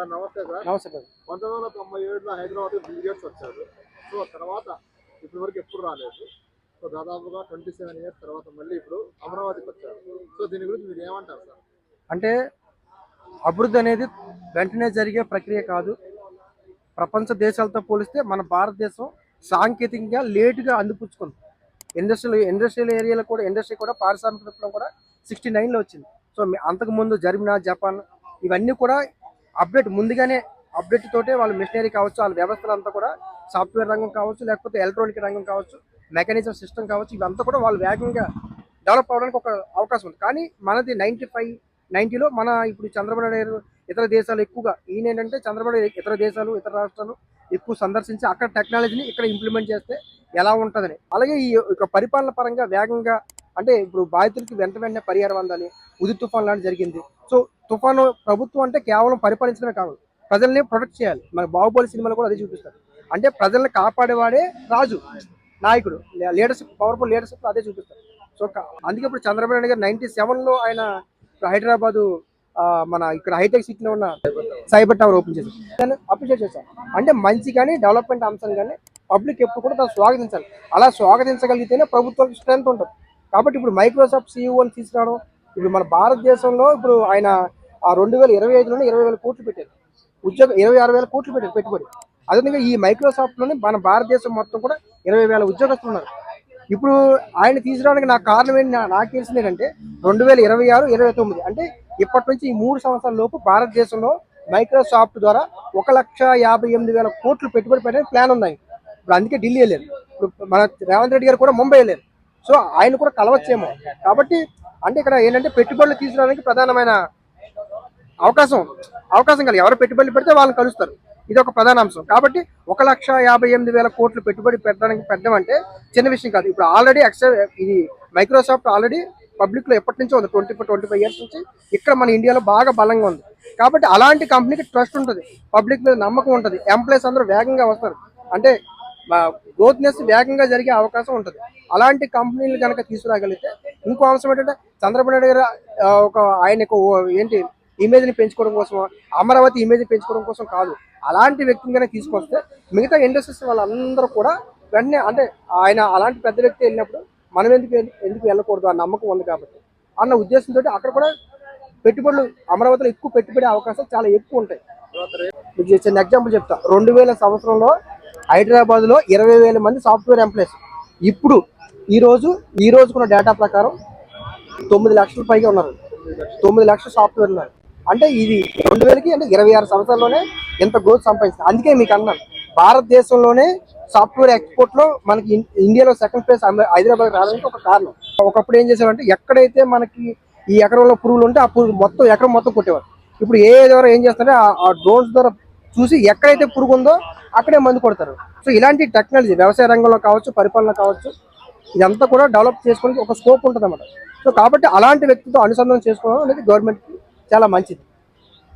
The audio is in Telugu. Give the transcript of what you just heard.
సార్ నమస్తే సార్. నమస్తే సార్. 1997లో హైదరాబాద్ బిల్ గేట్స్ వచ్చారు. సో తర్వాత ఇప్పటి వరకు ఎప్పుడు రాలేదు. సో దాదాపుగా 27 ఇయర్స్ తర్వాత మళ్ళీ ఇప్పుడు అమరావతికి వచ్చారు. సో దీని గురించి మీరు ఏమంటారు సార్? అంటే అభివృద్ధి అనేది వెంటనే జరిగే ప్రక్రియ కాదు. ప్రపంచ దేశాలతో పోలిస్తే మన భారతదేశం సాంకేతికంగా లేటుగా అందిపుచ్చుకుంది. ఇండస్ట్రియల్ ఏరియాలో కూడా ఇండస్ట్రీ కూడా పారిశ్రామిక విప్లవం కూడా 69లో వచ్చింది. సో అంతకుముందు జర్మనీ, జపాన్ ఇవన్నీ కూడా అప్డేట్ ముందుగానే అప్డేట్ తోటే వాళ్ళ మిషనరీ కావచ్చు, వాళ్ళ వ్యవస్థలు అంతా కూడా సాఫ్ట్వేర్ రంగం కావచ్చు, లేకపోతే ఎలక్ట్రానిక్ రంగం కావచ్చు, మెకానిజం సిస్టమ్ కావచ్చు, ఇవంతా కూడా వాళ్ళు వేగంగా డెవలప్ అవ్వడానికి ఒక అవకాశం ఉంది. కానీ మనది 90లో మన ఇప్పుడు చంద్రబాబు నాయుడు ఇతర దేశాలు ఎక్కువగా ఈయన ఏంటంటే చంద్రబాబు ఇతర దేశాలు ఇతర రాష్ట్రాలు ఎక్కువ సందర్శించి అక్కడ టెక్నాలజీని ఇక్కడ ఇంప్లిమెంట్ చేస్తే ఎలా ఉంటుందని, అలాగే ఈ పరిపాలన పరంగా వేగంగా అంటే ఇప్పుడు బాధితులకి వెంటనే పరిహారం అందాలి. ఉది తుఫాన్ లాంటి జరిగింది. సో తుఫాను ప్రభుత్వం అంటే కేవలం పరిపాలించడమే కాదు, ప్రజల్ని ప్రొటెక్ట్ చేయాలి. మన బాహుబలి సినిమాలో కూడా అదే చూపిస్తారు. అంటే ప్రజల్ని కాపాడేవాడే రాజు, నాయకుడు, లీడర్షిప్, పవర్ఫుల్ లీడర్షిప్ అదే చూపిస్తారు. సో అందుకే ఇప్పుడు చంద్రబాబు నాయుడు గారు 97లో ఆయన హైదరాబాదు మన ఇక్కడ హైటెక్ సిటీలో ఉన్న సైబర్ టవర్ ఓపెన్ చేశారు. దాన్ని అప్రిషియేట్ చేశారు. అంటే మంచి కానీ డెవలప్మెంట్ అంశం కానీ పబ్లిక్ ఎప్పుడు కూడా దాన్ని స్వాగతించాలి. అలా స్వాగతించగలిగితేనే ప్రభుత్వానికి స్ట్రెంత్ ఉంటుంది. కాబట్టి ఇప్పుడు మైక్రోసాఫ్ట్ సీఈఓని తీసుకురావడం, ఇప్పుడు మన భారతదేశంలో ఇప్పుడు ఆయన 2025లోనే 20,000 కోట్లు పెట్టారు ఉద్యోగం, 26,000 కోట్లు పెట్టారు పెట్టుబడి. అదేవిధంగా ఈ మైక్రోసాఫ్ట్లోనే మన భారతదేశం మొత్తం కూడా 20,000 ఉద్యోగస్తులు ఉన్నారు. ఇప్పుడు ఆయన తీసుకురావడానికి నాకు కారణం ఏంటి, నాకు తెలిసింది ఏంటంటే 2026, 29 అంటే ఇప్పటి నుంచి ఈ 3 సంవత్సరాల లోపు భారతదేశంలో మైక్రోసాఫ్ట్ ద్వారా 1,58,000 కోట్లు పెట్టుబడి పెట్టడానికి ప్లాన్ ఉంది. ఇప్పుడు అందుకే ఢిల్లీ వెళ్ళారు. ఇప్పుడు మన రేవంత్ రెడ్డి గారు కూడా ముంబై వెళ్ళారు. సో ఆయన కూడా కలవచ్చేమో. కాబట్టి అంటే ఇక్కడ ఏంటంటే పెట్టుబడులు తీసుకురావడానికి ప్రధానమైన అవకాశం కలిగి ఎవరు పెట్టుబడులు పెడితే వాళ్ళని కలుస్తారు. ఇది ఒక ప్రధాన అంశం. కాబట్టి 1,58,000 కోట్లు పెట్టుబడి పెట్టడం అంటే చిన్న విషయం కాదు. ఇప్పుడు ఆల్రెడీ ఇది మైక్రోసాఫ్ట్ ఆల్రెడీ పబ్లిక్ లో ఎప్పటి నుంచో ఉంది, 25 ఇయర్స్ నుంచి ఇక్కడ మన ఇండియాలో బాగా బలంగా ఉంది. కాబట్టి అలాంటి కంపెనీకి ట్రస్ట్ ఉంటుంది, పబ్లిక్ మీద నమ్మకం ఉంటుంది, ఎంప్లాయీస్ అందరూ వేగంగా వస్తారు, అంటే గ్రోత్నెస్ వేగంగా జరిగే అవకాశం ఉంటుంది. అలాంటి కంపెనీలు కనుక తీసుకురాగలిగితే ఇంకో అంశం ఏంటంటే చంద్రబాబు నాయుడు గారు ఆయన ఏంటి ఇమేజ్ని పెంచుకోవడం కోసం, అమరావతి ఇమేజ్ పెంచుకోవడం కోసం కాదు, అలాంటి వ్యక్తిని కనుక తీసుకొస్తే మిగతా ఇండస్ట్రీస్ వాళ్ళందరూ కూడా వెంటనే అంటే ఆయన అలాంటి పెద్ద వ్యక్తి వెళ్ళినప్పుడు మనం ఎందుకు వెళ్ళకూడదు ఆ నమ్మకం ఉంది కాబట్టి అన్న ఉద్దేశంతో అక్కడ కూడా పెట్టుబడులు అమరావతిలో ఎక్కువ పెట్టుబడి అవకాశాలు చాలా ఎక్కువ ఉంటాయి. మీకు చిన్న ఎగ్జాంపుల్ చెప్తా. 2000 సంవత్సరంలో హైదరాబాద్లో 20,000 మంది సాఫ్ట్వేర్ ఎంప్లాయీస్. ఇప్పుడు ఈ రోజుకున్న డేటా ప్రకారం 9 లక్షల పైగా ఉన్నారు. 9 లక్షల సాఫ్ట్వేర్ ఉన్నారు. అంటే ఇది 2000కి అంటే 26 సంవత్సరాల్లోనే ఎంత గ్రోత్ సంపాదించింది. అందుకే మీకు అన్నాను, భారతదేశంలోనే సాఫ్ట్వేర్ ఎక్స్పోర్ట్ లో మనకి ఇండియాలో సెకండ్ ప్లేస్ హైదరాబాద్ రావడానికి ఒక కారణం. ఒకప్పుడు ఏం చేశారంటే ఎక్కడైతే మనకి ఈ ఎకరంలో పురుగులు ఉంటే ఆ పురుగు మొత్తం ఎకరం మొత్తం కొట్టేవారు. ఇప్పుడు ద్వారా ఏం చేస్తారంటే ఆ డ్రోన్స్ ద్వారా చూసి ఎక్కడైతే పురుగు ఉందో అక్కడే మందు కొడతారు. సో ఇలాంటి టెక్నాలజీ వ్యవసాయ రంగంలో కావచ్చు, పరిపాలన కావచ్చు, ఇదంతా కూడా డెవలప్ చేసుకోవడానికి ఒక స్కోప్ ఉంటుంది అన్నమాట. సో కాబట్టి అలాంటి వ్యక్తితో అనుసంధానం చేసుకోవడం అనేది గవర్నమెంట్కి చాలా మంచిది.